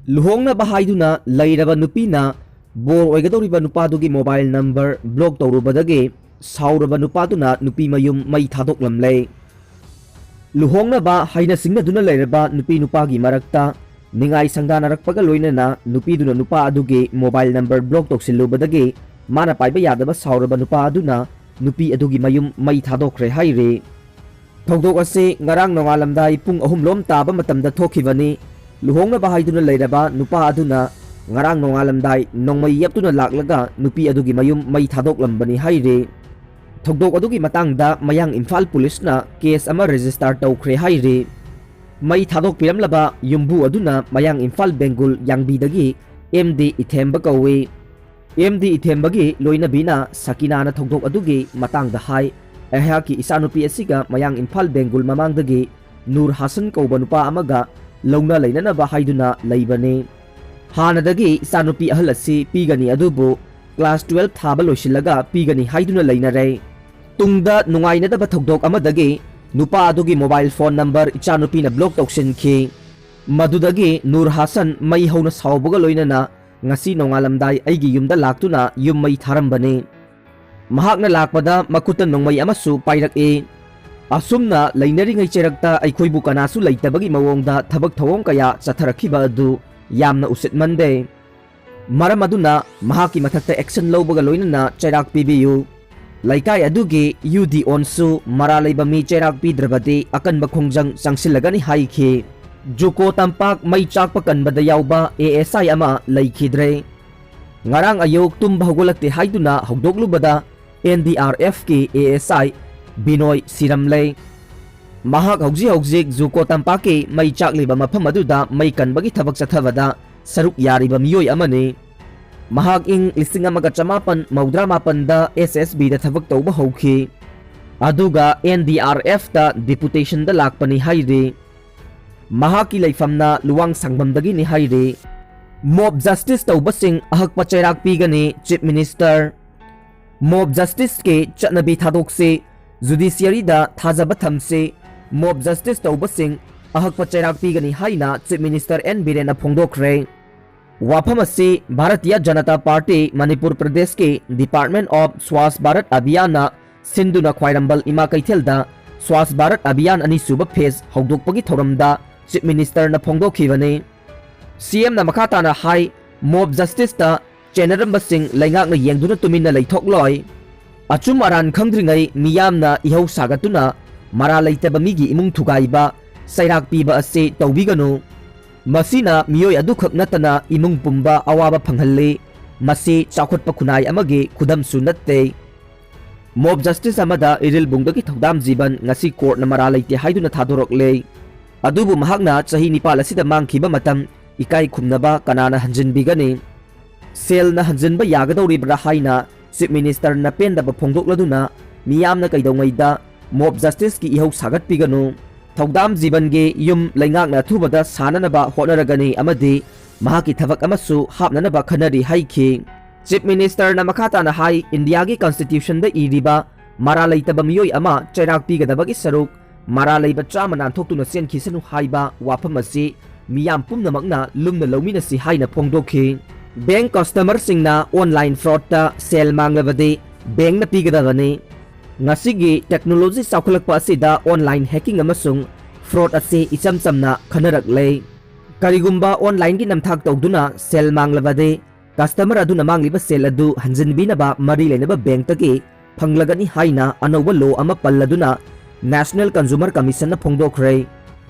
ꯂꯨꯍꯣꯡꯅꯕ ꯍꯥꯏꯗꯨꯅ ꯂꯩꯔꯕ ꯅꯨꯄꯤꯅ ꯕꯣꯔ ꯑꯣꯏꯒꯗꯧꯔꯤꯕ ꯅꯨꯄꯥꯗꯨꯒꯤ ꯃꯣꯕꯥꯏꯜ ꯅꯝꯕꯔ ꯕ꯭ꯂꯣꯛ ꯇꯧꯔꯨꯕꯗꯒꯤ ꯁꯥꯎꯔꯕ ꯅꯨꯄꯥꯗꯨꯅ ꯅꯨꯄꯤ ꯃꯌꯨꯝ ꯃꯩ ꯊꯥꯗꯣꯛꯂꯝꯂꯦ꯫ ꯂꯨꯍꯣꯡꯅꯕ ꯍꯩꯅ ꯁꯤꯡꯅꯗꯨꯅ ꯂꯩꯔꯕ ꯅꯨꯄꯤ ꯅꯨꯄꯥꯒꯤ ꯃꯔꯛꯇ ꯅꯤꯡꯉꯥꯏ ꯁꯪꯗꯥꯅꯔꯛꯄꯒ ꯂꯣꯏꯅꯅ ꯅꯨꯄꯤꯗꯨꯅ ꯅꯨꯄꯥ ꯑꯗꯨꯒꯤ ꯃꯣꯕꯥꯏꯜ ꯅꯝꯕꯔ ꯕ꯭ꯂꯣꯛ ꯇꯧꯁꯤꯜꯂꯨꯕꯗꯒꯤ ꯃꯥꯅ ꯄꯥꯏꯕ ꯌꯥꯗꯕ ꯁꯥꯎꯔꯕ ꯅꯨꯄꯥ ꯑꯗꯨꯅ ꯅꯨꯄꯤ ꯑꯗꯨꯒꯤ ꯃꯌꯨꯝ ꯃꯩ ꯊꯥꯗꯣꯛꯈ꯭ꯔꯦ ꯍꯥꯏꯔꯤ꯫ ꯊꯧꯗꯣꯛ ꯑꯁꯤ ꯉꯔꯥꯡ ꯅꯣꯡꯉꯥꯜꯂꯝꯗꯥꯏ ꯄꯨꯡ 3 ꯇꯥꯕ ꯃꯇꯝꯗ ꯊꯣꯛꯈꯤꯕꯅꯤ꯫ ꯂꯨꯍꯣꯡꯅꯕ ꯍꯥꯏꯗꯨꯅ ꯂꯩꯔꯕ ꯅꯨꯄꯥ ꯑꯗꯨꯅ ꯉꯔꯥꯡ ꯅꯣꯡꯉꯥꯜꯂꯝꯗꯥꯏ ꯅꯣꯡꯃꯩ ꯌꯦꯞꯇꯨꯅ ꯂꯥꯛꯂꯒ ꯅꯨꯄꯤ ꯑꯗꯨꯒꯤ ꯃꯌꯨꯝ ꯃꯩ ꯊꯥꯗꯣꯛꯂꯝꯕꯅꯤ ꯍꯥꯏꯔꯤ꯫ ꯊꯧꯗꯣꯛ ꯑꯗꯨꯒꯤ ꯃꯇꯥꯡꯗ ꯃꯌꯥꯡ ꯏꯝꯐꯥꯜ ꯄꯨꯂꯤꯁꯅ ꯀꯦꯁ ꯑꯃ ꯔꯦꯖꯤꯁꯇꯔ ꯇꯧꯈ꯭ꯔꯦ ꯍꯥꯏꯔꯤ꯫ ꯃꯩ ꯊꯥꯗꯣꯛꯄꯤꯔꯝꯂꯕ ꯌꯨꯝꯕꯨ ꯑꯗꯨꯅ ꯃꯌꯥꯡ ꯏꯝꯐꯥꯜ ꯕꯦꯡꯒꯨꯜ ꯌꯥꯡꯕꯤꯗꯒꯤ ꯑꯦꯝ.ꯗꯤ. ꯏꯊꯦꯝꯕ ꯀꯧꯏ꯫ ꯑꯦꯝ.ꯗꯤ. ꯏꯊꯦꯝꯕꯒꯤ ꯂꯣꯏꯅꯕꯤꯅ ꯁꯀꯤꯅꯥꯅ ꯊꯧꯗꯣꯛ ꯑꯗꯨꯒꯤ ꯃꯇꯥꯡꯗ ꯍꯥꯏ, "ꯑꯩꯍꯥꯛꯀꯤ ꯏꯆꯥꯅꯨꯄꯤ ꯑꯁꯤꯒ ꯃꯌꯥꯡ ꯏꯝꯐꯥꯜ ꯕꯦꯡꯒꯨꯜ ꯃꯃꯥꯡꯗꯒꯤ ꯅꯨꯔ ꯍꯥꯁꯟ ꯀꯧꯕ ꯅꯨꯄꯥ ꯑꯃꯒ ꯂꯧꯅ ꯂꯩꯅꯅꯕ ꯍꯥꯏꯗꯨꯅ ꯂꯩꯕꯅꯤ꯫ ꯍꯥꯟꯅꯗꯒꯤ ꯏꯆꯥꯅꯨꯄꯤ ꯑꯍꯜ ꯑꯁꯤ ꯄꯤꯒꯅꯤ ꯑꯗꯨꯕꯨ ꯀ꯭ꯂꯥꯁ 12 ꯊꯥꯕ ꯂꯣꯏꯁꯤꯜꯂꯒ ꯄꯤꯒꯅꯤ ꯍꯥꯏꯗꯨꯅ ꯂꯩꯅꯔꯦ꯫ ꯇꯨꯡꯗ ꯅꯨꯡꯉꯥꯏꯅꯗꯕ ꯊꯧꯗꯣꯛ ꯑꯃꯗꯒꯤ ꯅꯨꯄꯥ ꯑꯗꯨꯒꯤ ꯃꯣꯕꯥꯏꯜ ꯐꯣꯟ ꯅꯝꯕꯔ ꯏꯆꯥꯅꯨꯄꯤꯅ ꯕ꯭ꯂꯣꯛ ꯇꯧꯁꯤꯟꯈꯤ꯫ ꯃꯗꯨꯗꯒꯤ ꯅꯨꯔ ꯍꯥꯁꯟ ꯃꯩ ꯍꯧꯅ ꯁꯥꯎꯕꯒ ꯂꯣꯏꯅꯅ ꯉꯁꯤ ꯅꯣꯡꯉꯥꯜꯂꯝꯗꯥꯏ ꯑꯩꯒꯤ ꯌꯨꯝꯗ ꯂꯥꯛꯇꯨꯅ ꯌꯨꯝ ꯃꯩ ꯊꯥꯔꯝꯕꯅꯤ꯫ ꯃꯍꯥꯛꯅ ꯂꯥꯛꯄꯗ ꯃꯈꯨꯠꯇ ꯅꯣꯡꯃꯩ ꯑꯃꯁꯨ ꯄꯥꯏꯔꯛꯏ꯫ ꯑꯁꯨꯝꯅ ꯂꯩꯅꯔꯤꯉꯩ ꯆꯩꯔꯛꯇ ꯑꯩꯈꯣꯏꯕꯨ ꯀꯅꯥꯁꯨ ꯂꯩꯇꯕꯒꯤ ꯃꯑꯣꯡꯗ ꯊꯕꯛ ꯊꯧꯑꯣꯡ ꯀꯌꯥ ꯆꯠꯊꯔꯛꯈꯤꯕ ꯑꯗꯨ ꯌꯥꯝꯅ ꯎꯁꯤꯠꯃꯟꯗꯦ꯫ ꯃꯔꯝ ꯑꯗꯨꯅ ꯃꯍꯥꯛꯀꯤ ꯃꯊꯛꯇ ꯑꯦꯛꯁꯟ ꯂꯧꯕꯒ ꯂꯣꯏꯅꯅ ꯆꯩꯔꯥꯛ ꯄꯤꯕꯤꯌꯨ꯫ ꯂꯩꯀꯥꯏ ꯑꯗꯨꯒꯤ ꯌꯨ.ꯗꯤ. ꯑꯣꯟꯁꯨ ꯃꯔꯥ ꯂꯩꯕ ꯃꯤ ꯆꯩꯔꯥꯛ ꯄꯤꯗ꯭ꯔꯕꯗꯤ ꯑꯀꯟꯕ ꯈꯣꯡꯖꯪ ꯆꯪꯁꯤꯜꯂꯒꯅꯤ ꯍꯥꯏꯈꯤ꯫ ꯖꯨꯀꯣ ꯇꯝꯄꯥꯛ ꯃꯩ ꯆꯥꯛꯄ ꯀꯟꯕꯗ ꯌꯥꯎꯕ ASI ꯑꯃ ꯂꯩꯈꯤꯗ꯭ꯔꯦ꯫ ꯉꯔꯥꯡ ꯑꯌꯨꯛ ꯇꯨꯝꯕ ꯍꯧꯒꯠꯂꯛꯇꯦ ꯍꯥꯏꯗꯨꯅ ꯍꯧꯗꯣꯛꯂꯨꯕꯗ NDRF ꯀꯤ ASI ꯕꯤꯅꯣꯏ ꯁꯤꯔꯝꯂꯦ꯫ ꯃꯍꯥꯛ ꯍꯧꯖꯤꯛ ꯖꯨꯀꯣ ꯇꯝꯄꯥꯛꯀꯤ ꯃꯩ ꯆꯥꯛꯂꯤꯕ ꯃꯐꯝ ꯑꯗꯨꯗ ꯃꯩ ꯀꯟꯕꯒꯤ ꯊꯕꯛ ꯆꯠꯊꯕꯗ ꯁꯔꯨꯛ ꯌꯥꯔꯤꯕ ꯃꯤꯑꯣꯏ ꯑꯃꯅꯤ꯫ ꯃꯍꯥꯛ ꯏꯪ 1998ꯗ SSBꯗ ꯊꯕꯛ ꯇꯧꯕ ꯍꯧꯈꯤ ꯑꯗꯨꯒ NDRFꯇ ꯗꯤꯄꯨꯇꯦꯁꯟꯗ ꯂꯥꯛꯄꯅꯤ ꯍꯥꯏꯔꯤ꯫ ꯃꯍꯥꯛꯀꯤ ꯂꯩꯐꯝꯅ ꯂꯨꯋꯥꯡ ꯁꯥꯡꯕꯝꯗꯒꯤꯅꯤ ꯍꯥꯏꯔꯤ꯫ ꯃꯣꯕ ꯖꯁꯇꯤꯁ ꯇꯧꯕꯁꯤꯡ ꯑꯍꯛꯄ ꯆꯩꯔꯥꯛ ꯄꯤꯒꯅꯤ ꯆꯤꯐ ꯃꯤꯅꯤꯁꯇꯔ꯫ ꯃꯣꯕ ꯖꯁꯇꯤꯁꯀꯤ ꯆꯠꯅꯕꯤ ꯊꯥꯗꯣꯛꯁꯤ, ꯖꯨꯗꯤꯁꯤꯌꯔꯤꯗ ꯊꯥꯖꯕ ꯊꯝꯁꯤ, ꯃꯣꯕ ꯖꯁꯇꯤꯁ ꯇꯧꯕꯁꯤꯡ ꯑꯍꯛꯄ ꯆꯩꯔꯥꯛ ꯄꯤꯒꯅꯤ ꯍꯥꯏꯅ ꯆꯤꯐ ꯃꯤꯅꯤꯁꯇꯔ N. ꯕꯤꯔꯦꯟꯅ ꯐꯣꯡꯗꯣꯛꯈ꯭ꯔꯦ꯫ ꯋꯥꯐꯝ ꯑꯁꯤ ꯚꯥꯔꯇꯤꯌꯥ ꯖꯅꯇꯥ ꯄꯥꯔꯇꯤ ꯃꯅꯤꯄꯨꯔ ꯄ꯭ꯔꯗꯦꯁꯀꯤ ꯗꯤꯄꯥꯔꯠꯃꯦꯟꯠ ꯑꯣꯐ ꯁ꯭ꯋꯥꯁ ꯚꯥꯔꯠ ꯑꯚꯤꯌꯥꯟꯅ ꯁꯤꯟꯗꯨꯅ ꯈ꯭ꯋꯥꯏꯔꯝꯕꯜ ꯏꯃꯥ ꯀꯩꯊꯦꯜꯗ ꯁ꯭ꯋꯥꯁ ꯚꯥꯔꯠ ꯑꯚꯤꯌꯥꯟ ꯑꯅꯤꯁꯨꯕ ꯐꯦꯖ ꯍꯧꯗꯣꯛꯄꯒꯤ ꯊꯧꯔꯝꯗ ꯆꯤꯐ ꯃꯤꯅꯤꯁꯇꯔꯅ ꯐꯣꯡꯗꯣꯛꯈꯤꯕꯅꯤ꯫ CMꯅ ꯃꯈꯥ ꯇꯥꯅ ꯍꯥꯏ, "ꯃꯣꯕ ꯖꯁꯇꯤꯁꯇ ꯆꯦꯟꯅꯔꯝꯕꯁꯤꯡ ꯂꯩꯉꯥꯛꯅ ꯌꯦꯡꯗꯨꯅ ꯇꯨꯃꯤꯟꯅ ꯂꯩꯊꯣꯛꯂꯣꯏ꯫ ꯑꯆꯨꯝ ꯑꯔꯥꯟ ꯈꯪꯗ꯭ꯔꯤꯉꯩ ꯃꯤꯌꯥꯝꯅ ꯏꯍꯧ ꯁꯥꯒꯠꯇꯨꯅ ꯃꯔꯥ ꯂꯩꯇꯕ ꯃꯤꯒꯤ ꯏꯃꯨꯡ ꯊꯨꯒꯥꯏꯕ, ꯆꯩꯔꯥꯛ ꯄꯤꯕ ꯑꯁꯤ ꯇꯧꯕꯤꯒꯅꯨ꯫ ꯃꯁꯤꯅ ꯃꯤꯑꯣꯏ ꯑꯗꯨꯈꯛ ꯅꯠꯇꯅ ꯏꯃꯨꯡ ꯄꯨꯝꯕ ꯑꯋꯥꯕ ꯐꯪꯍꯜꯂꯤ꯫ ꯃꯁꯤ ꯆꯥꯎꯈꯠꯄ ꯈꯨꯟꯅꯥꯏ ꯑꯃꯒꯤ ꯈꯨꯗꯝꯁꯨ ꯅꯠꯇꯦ"꯫ ꯃꯣꯕ ꯖꯁꯇꯤꯁ ꯑꯃꯗ ꯏꯔꯤꯜꯕꯨꯡꯗꯒꯤ ꯊꯧꯗꯥꯝ ꯖꯤꯕꯟ ꯉꯁꯤ ꯀꯣꯔꯠꯅ ꯃꯔꯥ ꯂꯩꯇꯦ ꯍꯥꯏꯗꯨꯅ ꯊꯥꯗꯣꯔꯛꯂꯦ꯫ ꯑꯗꯨꯕꯨ ꯃꯍꯥꯛꯅ ꯆꯍꯤ 9 ꯑꯁꯤꯗ ꯃꯥꯡꯈꯤꯕ ꯃꯇꯝ ꯏꯀꯥꯏ ꯈꯨꯝꯅꯕ ꯀꯅꯥꯅ ꯍꯟꯖꯤꯟꯕꯤꯒꯅꯤ? ꯁꯦꯜꯅ ꯍꯟꯖꯤꯟꯕ ꯌꯥꯒꯗꯧꯔꯤꯕ꯭ꯔꯥ ꯍꯥꯏꯅ ꯆꯤꯐ ꯃꯤꯅꯤꯁꯇꯔꯅ ꯄꯦꯟꯗꯕ ꯐꯣꯡꯗꯣꯛꯂꯗꯨꯅ ꯃꯤꯌꯥꯝꯅ ꯀꯩꯗꯧꯉꯩꯗ ꯃꯣꯕ ꯖꯁꯇꯤꯁꯀꯤ ꯏꯍꯧ ꯁꯥꯒꯠꯄꯤꯒꯅꯨ, ꯊꯧꯗꯥꯝ ꯖꯤꯕꯟꯒꯤ ꯌꯨꯝ ꯂꯩꯉꯥꯛꯅ ꯑꯊꯨꯕꯗ ꯁꯥꯅꯅꯕ ꯍꯣꯠꯅꯔꯒꯅꯤ ꯑꯃꯗꯤ ꯃꯍꯥꯛꯀꯤ ꯊꯕꯛ ꯑꯃꯁꯨ ꯍꯥꯞꯅꯅꯕ ꯈꯟꯅꯔꯤ ꯍꯥꯏꯈꯤ꯫ ꯆꯤꯐ ꯃꯤꯅꯤꯁꯇꯔꯅ ꯃꯈꯥ ꯇꯥꯅ ꯍꯥꯏ, "ꯏꯟꯗꯤꯌꯥꯒꯤ ꯀꯟꯁꯇꯤꯇ꯭ꯌꯨꯁꯟꯗ ꯏꯔꯤꯕ ꯃꯔꯥ ꯂꯩꯇꯕ ꯃꯤꯑꯣꯏ ꯑꯃ ꯆꯩꯔꯥꯛ ꯄꯤꯒꯗꯕꯒꯤ ꯁꯔꯨꯛ ꯃꯔꯥ ꯂꯩꯕ 100 ꯅꯥꯟꯊꯣꯛꯇꯨꯅ ꯆꯦꯟꯈꯤꯁꯅꯨ ꯍꯥꯏꯕ ꯋꯥꯐꯝ ꯑꯁꯤ ꯃꯤꯌꯥꯝ ꯄꯨꯝꯅꯃꯛꯅ ꯂꯨꯝꯅ ꯂꯧꯃꯤꯟꯅꯁꯤ" ꯍꯥꯏꯅ ꯐꯣꯡꯗꯣꯛꯈꯤ꯫ ꯕꯦꯡꯛ ꯀꯁꯇꯃꯔꯁꯤꯡꯅ ꯑꯣꯟꯂꯥꯏꯟ ꯐ꯭ꯔꯣꯗꯇ ꯁꯦꯜ ꯃꯥꯡꯂꯕꯗꯤ ꯕꯦꯡꯛꯅ ꯄꯤꯒꯗꯕꯅꯤ꯫ ꯉꯁꯤꯒꯤ ꯇꯦꯛꯅꯣꯂꯣꯖꯤ ꯆꯥꯎꯈꯠꯂꯛꯄ ꯑꯁꯤꯗ ꯑꯣꯟꯂꯥꯏꯟ ꯍꯦꯀꯤꯡ ꯑꯃꯁꯨꯡ ꯐ꯭ꯔꯣꯗ ꯑꯁꯤ ꯏꯆꯝ ꯆꯝꯅ ꯈꯟꯅꯔꯛꯂꯦ꯫ ꯀꯔꯤꯒꯨꯝꯕ ꯑꯣꯟꯂꯥꯏꯟꯒꯤ ꯅꯝꯊꯥꯛ ꯇꯧꯗꯨꯅ ꯁꯦꯜ ꯃꯥꯡꯂꯕꯗꯤ ꯀꯁꯇꯃꯔ ꯑꯗꯨꯅ ꯃꯥꯡꯂꯤꯕ ꯁꯦꯜ ꯑꯗꯨ ꯍꯟꯖꯤꯟꯕꯤꯅꯕ ꯃꯔꯤ ꯂꯩꯅꯕ ꯕꯦꯡꯛꯇꯒꯤ ꯐꯪꯂꯒꯅꯤ ꯍꯥꯏꯅ ꯑꯅꯧꯕ ꯂꯣ ꯑꯃ ꯄꯜꯂꯗꯨꯅ ꯅꯦꯁꯅꯦꯜ ꯀꯟꯖꯨꯃꯔ ꯀꯃꯤꯁꯟꯅ ꯐꯣꯡꯗꯣꯛꯈ꯭ꯔꯦ꯫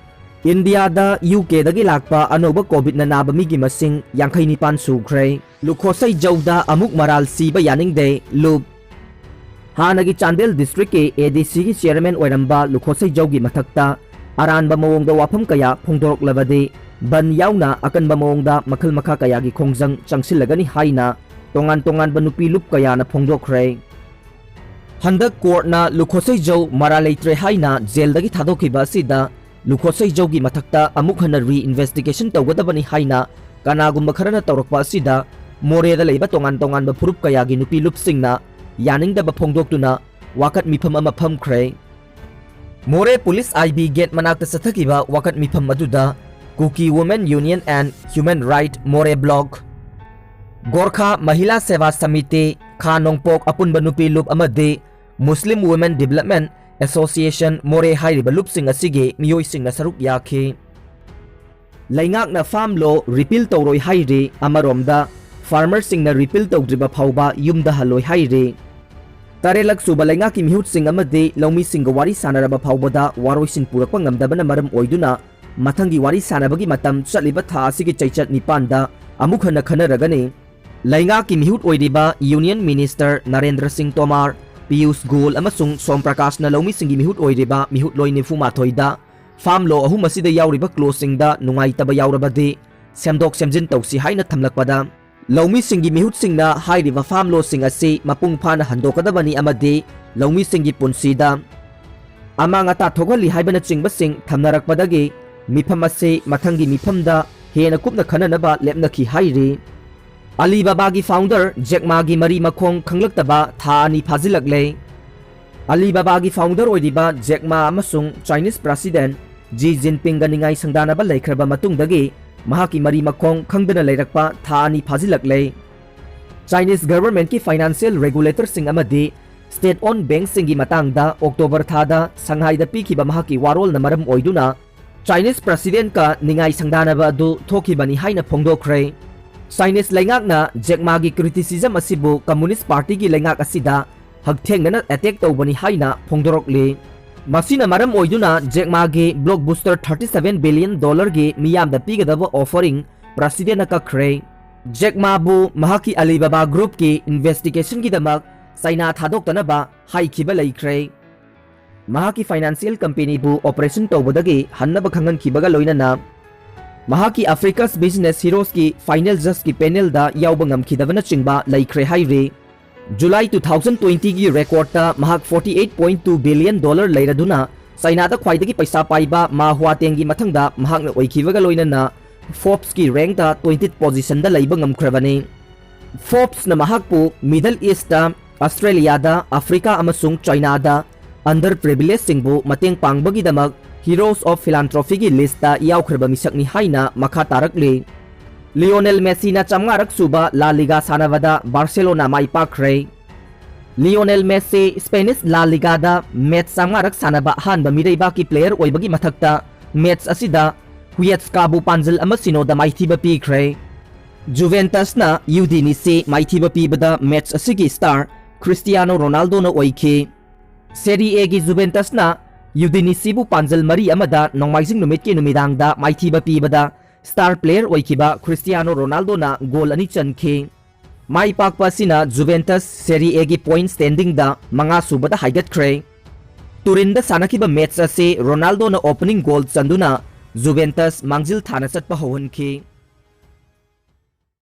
ꯏꯟꯗꯤꯌꯥꯗ UK ꯗꯒꯤ ꯂꯥꯛꯄ ꯑꯅꯧꯕ ꯀꯣꯚꯤꯗꯅ ꯅꯥꯕ ꯃꯤꯒꯤ ꯃꯁꯤꯡ 59 ꯁꯨꯈ꯭ꯔꯦ꯫ ꯂꯨꯈꯣꯁꯩꯖꯧꯗ ꯑꯃꯨꯛ ꯃꯔꯥꯜ ꯁꯤꯕ ꯌꯥꯅꯤꯡꯗꯦ ꯂꯨꯞ꯫ ꯍꯥꯟꯅꯒꯤ ꯆꯥꯟꯗꯦꯜ ꯗꯤꯁꯇ꯭ꯔꯤꯛꯀꯤ ADCꯒꯤ ꯆꯤꯌꯔꯃꯦꯟ ꯑꯣꯏꯔꯝꯕ ꯂꯨꯈꯣꯁꯩꯖꯧꯒꯤ ꯃꯊꯛꯇ ꯑꯔꯥꯟꯕ ꯃꯑꯣꯡꯗ ꯋꯥꯐꯝ ꯀꯌꯥ ꯐꯣꯡꯗꯣꯔꯛꯂꯕꯗꯤ ꯕꯟ ꯌꯥꯎꯅ ꯑꯀꯟꯕ ꯃꯑꯣꯡꯗ ꯃꯈꯜ ꯃꯈꯥ ꯀꯌꯥꯒꯤ ꯈꯣꯡꯖꯪ ꯆꯪꯁꯤꯜꯂꯒꯅꯤ ꯍꯥꯏꯅ ꯇꯣꯉꯥꯟ ꯇꯣꯉꯥꯟꯕ ꯅꯨꯄꯤ ꯂꯨꯞ ꯀꯌꯥꯅ ꯐꯣꯡꯗꯣꯛꯈ꯭ꯔꯦ꯫ ꯍꯟꯗꯛ ꯀꯣꯔꯠꯅ ꯂꯨꯈꯣꯁꯩꯖꯧ ꯃꯔꯥ ꯂꯩꯇ꯭ꯔꯦ ꯍꯥꯏꯅ ꯖꯦꯜꯗꯒꯤ ꯊꯥꯗꯣꯛꯈꯤꯕ ꯑꯁꯤꯗ ꯂꯨꯈꯣꯁꯩꯖꯧꯒꯤ ꯃꯊꯛꯇ ꯑꯃꯨꯛ ꯍꯟꯅ ꯔꯤꯏꯟꯚꯦꯁꯇꯤꯒꯦꯁꯟ ꯇꯧꯒꯗꯕꯅꯤ ꯍꯥꯏꯅ ꯀꯅꯥꯒꯨꯝꯕ ꯈꯔꯅ ꯇꯧꯔꯛꯄ ꯑꯁꯤꯗ ꯃꯣꯔꯦꯗ ꯂꯩꯕ ꯇꯣꯉꯥꯟ ꯇꯣꯉꯥꯟꯕ ꯐꯨꯔꯨꯞ ꯀꯌꯥꯒꯤ ꯅꯨꯄꯤ ꯂꯨꯞꯁꯤꯡꯅ ꯌꯥꯅꯤꯡꯗꯕ ꯐꯣꯡꯗꯣꯛꯇꯨꯅ ꯋꯥꯀꯠ ꯃꯤꯐꯝ ꯑꯃ ꯐꯝꯈ꯭ꯔꯦ꯫ ꯃꯣꯔꯦ ꯄꯨꯂꯤꯁ IB ꯒꯦꯠ ꯃꯅꯥꯛꯇ ꯆꯠꯊꯈꯤꯕ ꯋꯥꯀꯠ ꯃꯤꯐꯝ ꯑꯗꯨꯗ Kuki women union and human right Moreh block Gorkha Mahila Seva Samiti खा नोंगपोक अपुनबा नुपी लुप अमदे Muslim women development association Moreh हाइरिबा लुपसिंग असिगे मियोइसिंगना सरुक याखी लैंगाकना फार्म लॉ रिपील तौरोई हाइरे अमरोमदा फार्मर्सिंगना रिपील तौद्रिबा फाउबा युमदा हलोई हाइरे तारेलक सुबा लैंगाकी मिहुतसिंग अमदे लौमीसिंग वारी सानरबा फाउबदा वारोइसिन पुरकपा ngamdabana maram oiduna mathangi wari sanabagi matam chaliba tha asigi chaichat nipanda amuk hana khanaragani लैंगाकी मिहुत ओइरिबा यूनियन मिनिस्टर नरेंद्र सिंह तोमार पीयूष गोयल अमसुंग सोम प्रकाश न लौमी सिंगी मिहुत ओइरिबा मिहुत लोइ निफु माथोइदा फार्म लो अहु मसिदा याउरिबा क्लोसिंगदा नुंगाइतबा याउरबदे सेमदोक सेमजिन तौसी हाइना थमलकपदा लौमी सिंगी मिहुत सिंगना हाइरिबा फार्म लो सिंग असि मपुंग फाना हंदोकदबनी अमदे लौमी सिंगी पुंसीदा अमांगा ताथोगली हाइबना चिंगबा सिंग थमनरकपदगे मिफम असे मथंगी मिफमदा हेना कुपना खननबा लेपनखी हाइरे अलीबाबा की फाउंडर जैकमा की मरी मखोंग खंगलक्तबा था अनि फाजिलकले अलीबाबा की फाउंडर ओइदिबा जैकमा अमसुंग चाइनीज प्रेसिडेंट जी जिनपिंग गनिंगाई संगदानबा लेखरबा मतुंगदगी महाकी मरी मखोंग खंगदना लेरकपा था अनि फाजिलकले चाइनीज गवर्नमेंट की फाइनेंशियल रेगुलेटर सिंग अमदि स्टेट ओन बैंक सिंगी मतांगदा अक्टोबर थादा संघाईदा पीखिबा महाकी वारोल न मरम ओइदुना चाइनीज प्रेसिडेंट का निंगाई संगदानबा अदु थोखिबनी हाइना फोंगदोखरे चाइनीज लैंगाकना जैकमा की क्रिटिसिज्म असिबु कम्युनिस्ट पार्टी की लैंगाक असिदा हकथेंगना अटैक तौबनी हाइना फोंदोरकले मसिना मरम ओइदुना जैकमा की ब्लॉकबस्टर $37 बिलियन की मियामदा पीगदबा ऑफरिंग प्रेसिडेंट कखरे जैकमाबु महाकी अलीबाबा ग्रुप की इन्वेस्टिगेशन की दमक चाइना थादोक्तनबा हाइखिबा लैख्रे महाकी फाइनेंशियल कंपनी बु ऑपरेशन तौबदगी हन्नबा खंगनखिबगा लोइनना महाकी अफ्रीकास बिजनेस हीरोज की फाइनल जज की पैनल दा याउबा ngamkhidabana chingba laikhre haire जुलाई 2020 की रेकॉर्ड ता महाक $48.2 बिलियन leiraduna चाइना दा ख्वाइदगी पैसा पाइबा मा हुआतेंग की मथंगदा महाकना ओइखिबगा लोइनना फोर्ब्स की रैंक दा 20th पोजीशन दा लैबा ngamkhrebani फोर्ब्स न महाकपु मिडल ईस्ट ता ऑस्ट्रेलिया दा अफ्रीका अमसुंग चाइना दा under privilege सिंगबु मतेंग पांगबगी Damak heroes of फिलांथ्रोफी की लिस्ट ता याउखरबा मिसकनी हाइना मखा तारकले लियोनेल मेसी ना 500 सुबा ला लिगा सानाबदा बार्सिलोना माई पाखरे लियोनेल मेसी स्पेनिश ला लिगा दा मैच 500 सानाबा हानबा मिरेबा की प्लेयर ओइबगी मथक्ता मैच असिदा हुयेट्सकाबु पांजल अमसिनो दा माइथीबा पीखरे जुवेंटस ना यूडिनीसी माइथीबा पीबदा मैच असिगी स्टार क्रिस्टियानो रोनाल्डो ना ओइखे सेरी ए की जुवेंटस ना यूडिनीसीबु पांजल मरी अमदा नोंगमाइजिंग नुमित की नुमिदांगदा माइथीबा पीबदा स्टार प्लेयर ओइखिबा क्रिस्टियानो रोनाल्डो ना गोल अनि चनखे माई पाकपासिना जुवेंटस सेरी ए की पॉइंट स्टैंडिंग दा मंगा सुबदा हाइगतख्रे तुरिन दा सानाखिबा मैच असे रोनाल्डो ना ओपनिंग गोल चंदुना जुवेंटस मांगजिल थाना चटपा होहनखे